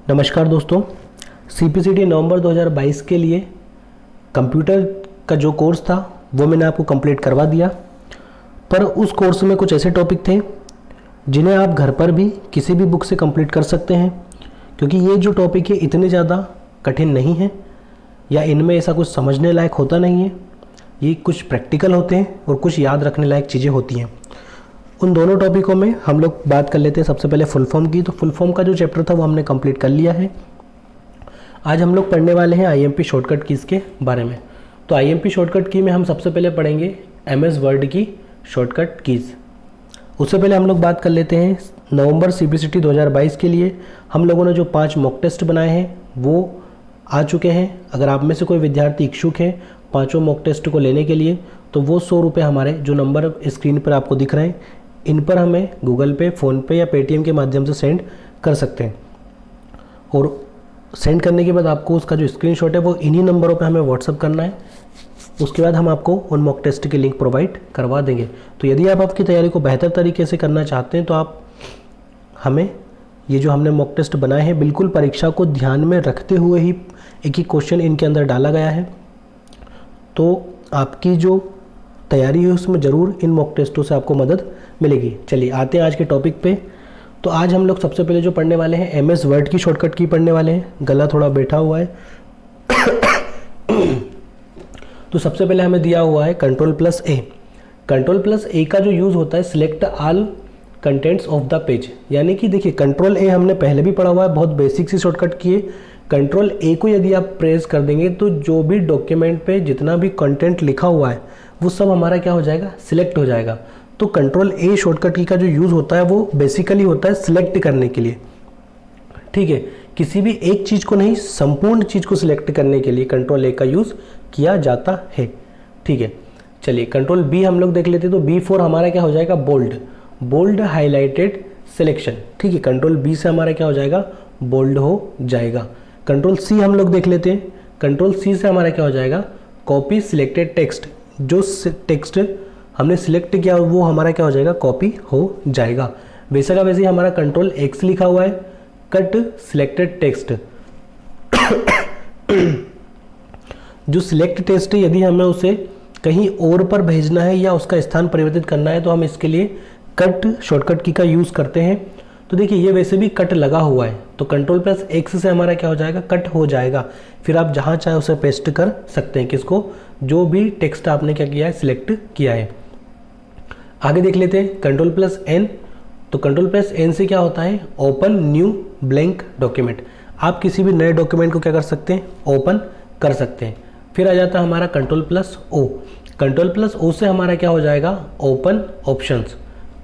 नमस्कार दोस्तों, CPCT नवंबर 2022 के लिए कंप्यूटर का जो कोर्स था वो मैंने आपको कंप्लीट करवा दिया। पर उस कोर्स में कुछ ऐसे टॉपिक थे जिन्हें आप घर पर भी किसी भी बुक से कंप्लीट कर सकते हैं, क्योंकि ये जो टॉपिक है इतने ज़्यादा कठिन नहीं है या इनमें ऐसा कुछ समझने लायक होता नहीं है। ये कुछ प्रैक्टिकल होते हैं और कुछ याद रखने लायक चीज़ें होती हैं। उन दोनों टॉपिकों में हम लोग बात कर लेते हैं। सबसे पहले फुल फॉर्म की। तो फुल फॉर्म का जो चैप्टर था वो हमने कंप्लीट कर लिया है। आज हम लोग पढ़ने वाले हैं IMP शॉर्टकट कीज़ के बारे में। तो IMP शॉर्टकट की में हम सबसे पहले पढ़ेंगे MS वर्ड की शॉर्टकट कीज़। उससे पहले हम लोग बात कर लेते हैं नवंबर CPCT 2022 के लिए हम लोगों ने जो 5 मॉक टेस्ट बनाए हैं वो आ चुके हैं। अगर आप में से कोई विद्यार्थी इच्छुक है पाँचों मॉक टेस्ट को लेने के लिए तो वो 100 रुपये हमारे जो नंबर स्क्रीन पर आपको दिख रहे हैं इन पर हमें गूगल पे, फ़ोनपे या पेटीएम के माध्यम से सेंड कर सकते हैं। और सेंड करने के बाद आपको उसका जो स्क्रीनशॉट है वो इन्हीं नंबरों पे हमें व्हाट्सअप करना है। उसके बाद हम आपको उन मॉक टेस्ट के लिंक प्रोवाइड करवा देंगे। तो यदि आप आपकी तैयारी को बेहतर तरीके से करना चाहते हैं तो आप हमें ये जो हमने मॉक टेस्ट बनाए हैं बिल्कुल परीक्षा को ध्यान में रखते हुए ही एक ही क्वेश्चन इनके अंदर डाला गया है। तो आपकी जो तैयारी है उसमें ज़रूर इन मॉक टेस्टों से आपको मदद मिलेगी। चलिए आते हैं आज के टॉपिक पे। तो आज हम लोग सबसे पहले जो पढ़ने वाले हैं MS वर्ड की शॉर्टकट की पढ़ने वाले हैं। गला थोड़ा बैठा हुआ है तो सबसे पहले हमें दिया हुआ है Ctrl+A। Ctrl+A का जो यूज़ होता है select all contents of the page, यानी कि देखिए Ctrl+A हमने पहले भी पढ़ा हुआ है, बहुत बेसिक सी शॉर्टकट की है। Ctrl+A को यदि आप प्रेस कर देंगे तो जो भी डॉक्यूमेंट पे जितना भी कंटेंट लिखा हुआ है वो सब हमारा क्या हो जाएगा, सिलेक्ट हो जाएगा। तो Ctrl+A शॉर्टकट की का जो यूज़ होता है वो बेसिकली होता है सिलेक्ट करने के लिए। ठीक है, किसी भी एक चीज़ को नहीं, संपूर्ण चीज़ को सिलेक्ट करने के लिए Ctrl+A का यूज़ किया जाता है। ठीक है, चलिए Ctrl+B हम लोग देख लेते हैं। तो B4 हमारा क्या हो जाएगा, बोल्ड हाईलाइटेड सिलेक्शन। ठीक है, Ctrl+B से हमारा क्या हो जाएगा, बोल्ड हो जाएगा। Ctrl+C हम लोग देख लेते हैं। Ctrl+C से हमारा क्या हो जाएगा, कॉपी सिलेक्टेड टेक्स्ट। जो टेक्स्ट हमने सिलेक्ट किया वो हमारा क्या हो जाएगा, कॉपी हो जाएगा। वैसे का वैसे ही हमारा Ctrl+X लिखा हुआ है, कट सिलेक्टेड टेक्स्ट। जो सिलेक्ट टेक्स्ट है यदि हमें उसे कहीं और पर भेजना है या उसका स्थान परिवर्तित करना है तो हम इसके लिए कट शॉर्टकट की का यूज़ करते हैं। तो देखिए ये वैसे भी कट लगा हुआ है तो Ctrl+X से हमारा क्या हो जाएगा, कट हो जाएगा। फिर आप जहाँ चाहे उसे पेस्ट कर सकते हैं, किसको, जो भी टेक्स्ट आपने क्या किया है, सिलेक्ट किया है। आगे देख लेते हैं Ctrl+N। तो Ctrl+N से क्या होता है, ओपन न्यू ब्लैंक डॉक्यूमेंट। आप किसी भी नए डॉक्यूमेंट को क्या कर सकते हैं, ओपन कर सकते हैं। फिर आ जाता है हमारा Ctrl+O। Ctrl+O से हमारा क्या हो जाएगा, ओपन ऑप्शंस।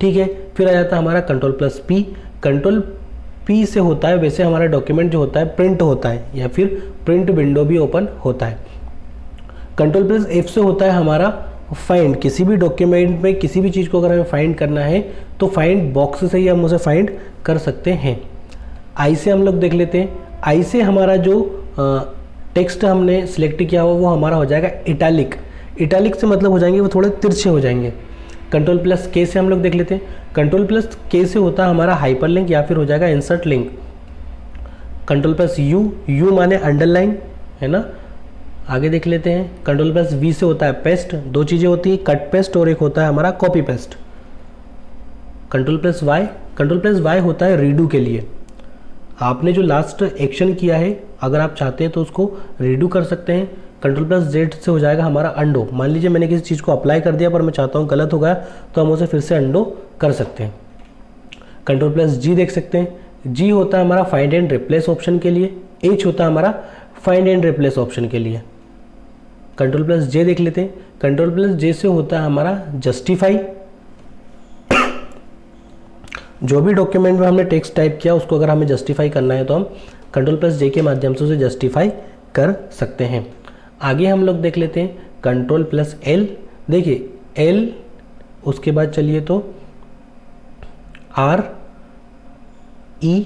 ठीक है, फिर आ जाता है हमारा Ctrl+P। Ctrl+P से होता है वैसे हमारा डॉक्यूमेंट जो होता है प्रिंट होता है या फिर प्रिंट विंडो भी ओपन होता है। Ctrl+F से होता है हमारा फाइंड। किसी भी डॉक्यूमेंट में किसी भी चीज़ को अगर हमें फाइंड करना है तो फाइंड बॉक्स से ही हम उसे फाइंड कर सकते हैं। I से हम लोग देख लेते हैं। I से हमारा जो टेक्स्ट हमने सिलेक्ट किया हुआ वो हमारा हो जाएगा इटैलिक। इटैलिक से मतलब हो जाएंगे वो थोड़े तिरछे हो जाएंगे। Ctrl+K से हम लोग देख लेते हैं। Ctrl+K से होता है हमारा हाइपरलिंक या फिर हो जाएगा इंसर्ट लिंक। Ctrl+U माने अंडरलाइन, है ना। आगे देख लेते हैं Ctrl+V से होता है पेस्ट। दो चीज़ें होती है, कट पेस्ट और एक होता है हमारा कॉपी पेस्ट। Ctrl+Y होता है रीडू के लिए। आपने जो लास्ट एक्शन किया है अगर आप चाहते हैं तो उसको रीडू कर सकते हैं। Ctrl+Z से हो जाएगा हमारा अंडो। मान लीजिए मैंने किसी चीज़ को अप्लाई कर दिया पर मैं चाहता हूँ गलत हो गया तो हम उसे फिर से अंडो कर सकते हैं। Ctrl+G देख सकते हैं। G होता है हमारा फाइंड एंड रिप्लेस ऑप्शन के लिए। H होता है हमारा फाइंड एंड रिप्लेस ऑप्शन के लिए। Ctrl+J देख लेते हैं। Ctrl+J से होता है हमारा जस्टिफाई। जो भी डॉक्यूमेंट में हमने टेक्स्ट टाइप किया उसको अगर हमें जस्टिफाई करना है तो हम Ctrl+J के माध्यम से उसे जस्टिफाई कर सकते हैं। आगे हम लोग देख लेते हैं Ctrl+L। देखिए L, उसके बाद चलिए तो R, E।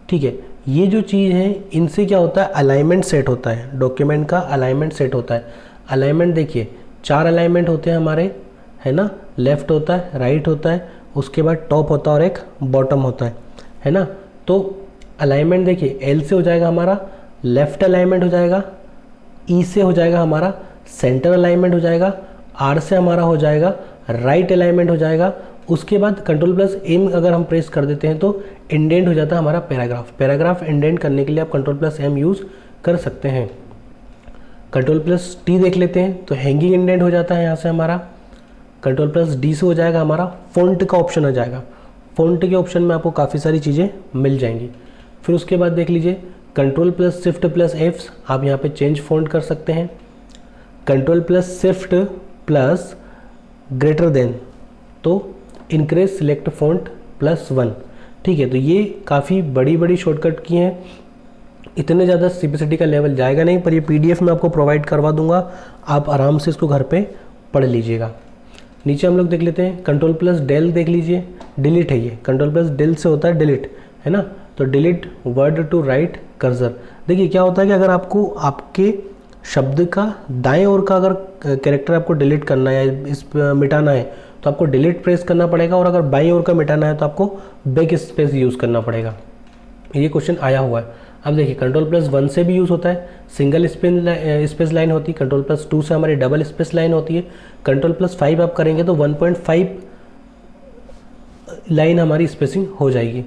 ठीक है, ये जो चीज़ है इनसे क्या होता है, अलाइनमेंट सेट होता है। डॉक्यूमेंट का अलाइनमेंट सेट होता है। अलाइनमेंट देखिए 4 अलाइनमेंट होते हैं हमारे, है ना। लेफ्ट होता है, राइट होता है, उसके बाद टॉप होता है और एक बॉटम होता है ना। तो अलाइनमेंट देखिए एल से हो जाएगा हमारा लेफ्ट अलाइनमेंट हो जाएगा, ई से हो जाएगा हमारा सेंटर अलाइनमेंट हो जाएगा, आर से हमारा हो जाएगा राइट अलाइनमेंट हो जाएगा। उसके बाद कंट्रोल प्लस एम अगर हम प्रेस कर देते हैं तो इंडेंट हो जाता है हमारा पैराग्राफ। पैराग्राफ इंडेंट करने के लिए आप कंट्रोल प्लस एम यूज़ कर सकते हैं। कंट्रोल प्लस टी देख लेते हैं तो हैंगिंग इंडेंट हो जाता है यहाँ से हमारा। कंट्रोल प्लस डी से हो जाएगा हमारा फ़ॉन्ट का ऑप्शन आ जाएगा। फ़ॉन्ट के ऑप्शन में आपको काफ़ी सारी चीज़ें मिल जाएंगी। फिर उसके बाद देख लीजिए control plus shift plus F आप यहाँ पे चेंज फ़ॉन्ट कर सकते हैं। Control plus shift plus greater than तो इंक्रीज सिलेक्ट फ़ॉन्ट +1। ठीक है, तो ये काफ़ी बड़ी बड़ी शॉर्टकट की हैं। इतने ज़्यादा सिंपलिसिटी का लेवल जाएगा नहीं, पर ये PDF में आपको प्रोवाइड करवा दूंगा, आप आराम से इसको घर पे पढ़ लीजिएगा। नीचे हम लोग देख लेते हैं कंट्रोल प्लस डेल देख लीजिए, डिलीट है ये। कंट्रोल प्लस डेल से होता है डिलीट, है ना, तो delete word to right cursor. देखिए क्या होता है कि अगर आपको आपके शब्द का दाएं ओर का अगर कैरेक्टर आपको डिलीट करना है, इस मिटाना है, तो आपको डिलीट प्रेस करना पड़ेगा, और अगर बाईं ओर का मिटाना है तो आपको बैक स्पेस यूज़ करना पड़ेगा। ये क्वेश्चन आया हुआ है। अब देखिए कंट्रोल प्लस 1 से भी यूज़ होता है, सिंगल स्पेस लाइन होती है। कंट्रोल प्लस 2 से हमारी डबल स्पेस लाइन होती है। कंट्रोल प्लस 5 आप करेंगे तो 1.5 लाइन हमारी स्पेसिंग हो जाएगी।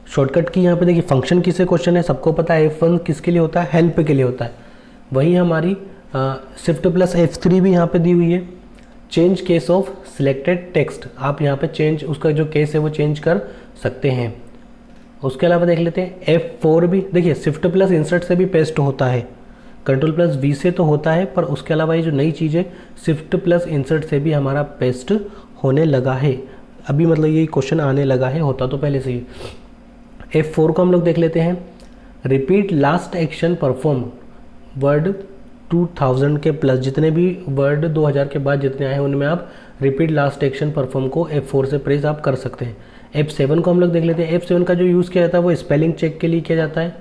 शॉर्टकट की यहाँ पे देखिए फंक्शन की से क्वेश्चन है, सबको पता है F1 किसके लिए होता है, हेल्प के लिए होता है। वही हमारी शिफ्ट प्लस F3 भी यहाँ पे दी हुई है। Change case of selected text, आप यहाँ पे चेंज उसका जो केस है वो चेंज कर सकते हैं। उसके अलावा देख लेते हैं F4 भी, देखिए शिफ्ट प्लस इंसर्ट से भी पेस्ट होता है। कंट्रोल प्लस V से तो होता है, पर उसके अलावा ये जो नई चीज़ है शिफ्ट प्लस इंसर्ट से भी हमारा पेस्ट होने लगा है अभी, मतलब ये क्वेश्चन आने लगा है, होता तो पहले से ही। F4 को हम लोग देख लेते हैं। Repeat last action perform word 2000 के प्लस, जितने भी वर्ड 2000 के बाद जितने आए हैं उनमें आप रिपीट लास्ट एक्शन परफॉर्म को F4 से प्रेस आप कर सकते हैं। F7 को हम लोग देख लेते हैं। F7 का जो यूज़ किया जाता है वो स्पेलिंग चेक के लिए किया जाता है।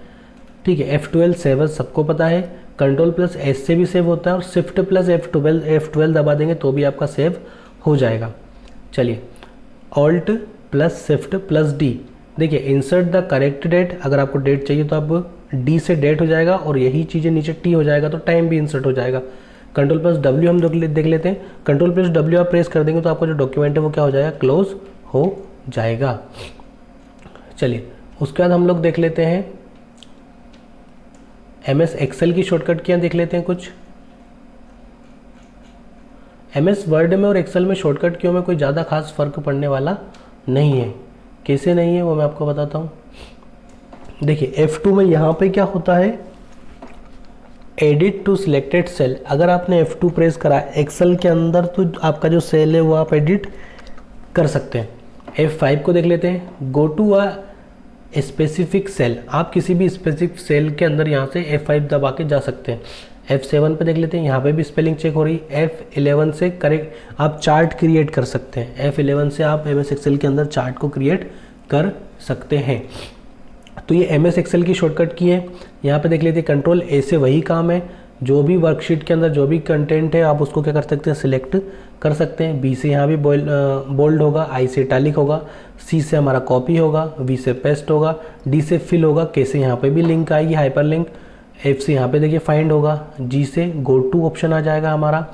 ठीक है, F12 सेव सबको पता है। कंट्रोल प्लस S से भी सेव होता है, और शिफ्ट प्लस F12 दबा देंगे तो भी आपका सेव हो जाएगा। चलिए alt plus shift plus D, देखिए इंसर्ट द करेक्ट डेट, अगर आपको डेट चाहिए तो आप D से डेट हो जाएगा, और यही चीज़ें नीचे T हो जाएगा तो टाइम भी इंसर्ट हो जाएगा। कंट्रोल प्लस W हम देख लेते हैं। कंट्रोल प्लस W आप प्रेस कर देंगे तो आपका जो डॉक्यूमेंट है वो क्या हो जाएगा, क्लोज हो जाएगा। चलिए उसके बाद हम लोग देख लेते हैं MS एक्सेल की शॉर्टकट कियाँ देख लेते हैं कुछ। MS वर्ड में और एक्सेल में शॉर्टकट कीयों में कोई ज़्यादा खास फर्क पड़ने वाला नहीं है। कैसे नहीं है वो मैं आपको बताता हूँ। देखिए F2 में यहाँ पे क्या होता है, एडिट टू सिलेक्टेड सेल। अगर आपने F2 प्रेस करा एक्सेल के अंदर तो आपका जो सेल है वो आप एडिट कर सकते हैं। F5 को देख लेते हैं। Go to a specific cell, आप किसी भी स्पेसिफिक सेल के अंदर यहाँ से F5 दबा के जा सकते हैं। F7 पे देख लेते हैं, यहाँ पे भी स्पेलिंग चेक हो रही। F11 से करेक्ट आप चार्ट क्रिएट कर सकते हैं। F11 से आप MS एक्सेल के अंदर चार्ट को क्रिएट कर सकते हैं। तो ये MS एक्सेल की शॉर्टकट की है। यहाँ पे देख लेते हैं कंट्रोल A से वही काम है, जो भी वर्कशीट के अंदर जो भी कंटेंट है आप उसको क्या कर सकते हैं, सिलेक्ट कर सकते हैं। B से यहाँ भी बोल्ड होगा, I से इटैलिक होगा, C से हमारा कॉपी होगा, V से पेस्ट होगा, D से फिल होगा, K से यहाँ पे भी लिंक आएगी हाइपर लिंक, F से यहाँ पे देखिए फाइंड होगा, G से गो टू ऑप्शन आ जाएगा हमारा,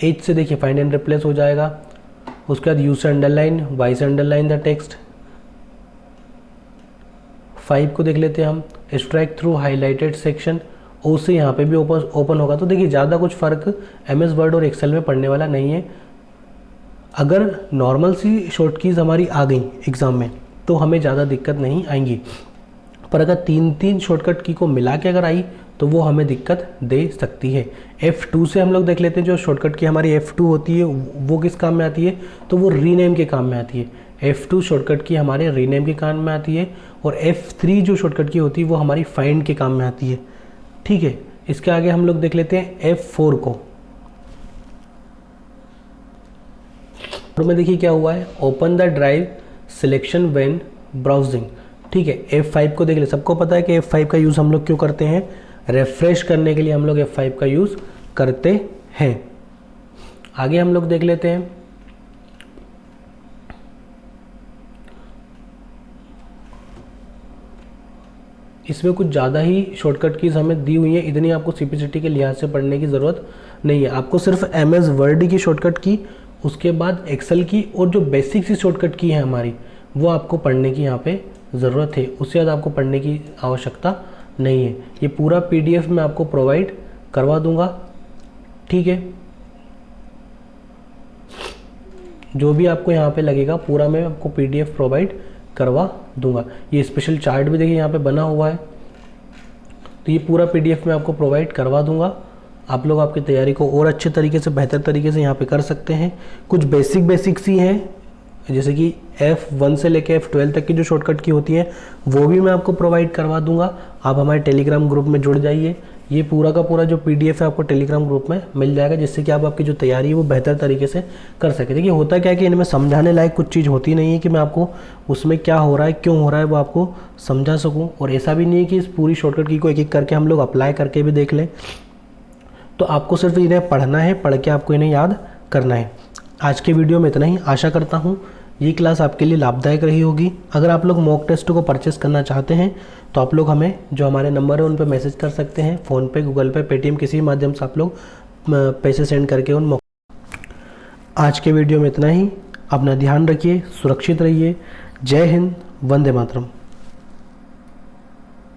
H से देखिए फाइंड एंड रिप्लेस हो जाएगा। उसके बाद U से अंडरलाइन, Y से अंडरलाइन द टेक्स्ट। 5 को देख लेते हैं हम, strike through highlighted section, O से यहाँ पे भी ओपन होगा। तो देखिए ज़्यादा कुछ फ़र्क MS वर्ड और एक्सेल में पड़ने वाला नहीं है। अगर नॉर्मल सी शॉर्ट कीज़ हमारी आ गई एग्ज़ाम में तो हमें ज़्यादा दिक्कत नहीं आएंगी, पर अगर 3 शॉर्टकट की को मिला के अगर आई तो वो हमें दिक्कत दे सकती है। F2 से हम लोग देख लेते हैं, जो शॉर्टकट की हमारी F2 होती है वो किस काम में आती है, तो वो रीनेम के काम में आती है। F2 शॉर्टकट की हमारे रीनेम के काम में आती है, और F3 जो शॉर्टकट की होती है वो हमारी फाइंड के काम में आती है। ठीक है, इसके आगे हम लोग देख लेते हैं F4 को। तो में देखिए क्या हुआ है, open the drive selection when browsing. ठीक है, F5 को देख ले, सबको पता है कि F5 का यूज़ हम लोग क्यों करते हैं, रिफ्रेश करने के लिए हम लोग F5 का यूज़ करते हैं। आगे हम लोग देख लेते हैं इसमें कुछ ज़्यादा ही शॉर्टकट कीज़ हमें दी हुई है, इतनी आपको सीपीसीटी के लिहाज से पढ़ने की ज़रूरत नहीं है। आपको सिर्फ एमएस वर्ड की शॉर्टकट की, उसके बाद एक्सेल की, और जो बेसिक सी शॉर्टकट की है हमारी, वो आपको पढ़ने की यहाँ पे ज़रूरत है। उससे ज़्यादा आपको पढ़ने की आवश्यकता नहीं है। ये पूरा पीडीएफ मैं आपको प्रोवाइड करवा दूंगा, ठीक है। जो भी आपको यहाँ पे लगेगा पूरा मैं आपको पीडीएफ प्रोवाइड करवा दूंगा। ये स्पेशल चार्ट भी देखिए यहाँ पे बना हुआ है, तो ये पूरा पीडीएफ मैं आपको प्रोवाइड करवा दूंगा। आप लोग आपकी तैयारी को और अच्छे तरीके से, बेहतर तरीके से यहाँ पे कर सकते हैं। कुछ बेसिक सी हैं, जैसे कि F1 से लेके F12 तक की जो शॉर्टकट की होती है वो भी मैं आपको प्रोवाइड करवा दूंगा। आप हमारे टेलीग्राम ग्रुप में जुड़ जाइए। ये पूरा का पूरा जो पीडीएफ है आपको टेलीग्राम ग्रुप में मिल जाएगा, जिससे कि आप आपकी जो तैयारी है वो बेहतर तरीके से कर सकें। देखिए होता क्या है कि इनमें समझाने लायक कुछ चीज़ होती नहीं है कि मैं आपको उसमें क्या हो रहा है, क्यों हो रहा है, वो आपको समझा सकूँ। और ऐसा भी नहीं है कि इस पूरी शॉर्टकट की को एक एक करके हम लोग अप्लाई करके भी देख लें। तो आपको सिर्फ इन्हें पढ़ना है, पढ़ के आपको इन्हें याद करना है। आज के वीडियो में इतना ही। आशा करता हूँ ये क्लास आपके लिए लाभदायक रही होगी। अगर आप लोग मॉक टेस्ट को परचेस करना चाहते हैं तो आप लोग हमें जो हमारे नंबर है उन पर मैसेज कर सकते हैं। फ़ोनपे, गूगल पे, पेटीएम, किसी भी माध्यम से आप लोग पैसे सेंड करके उन मॉक। आज के वीडियो में इतना ही। अपना ध्यान रखिए, सुरक्षित रहिए। जय हिंद, वंदे मातरम।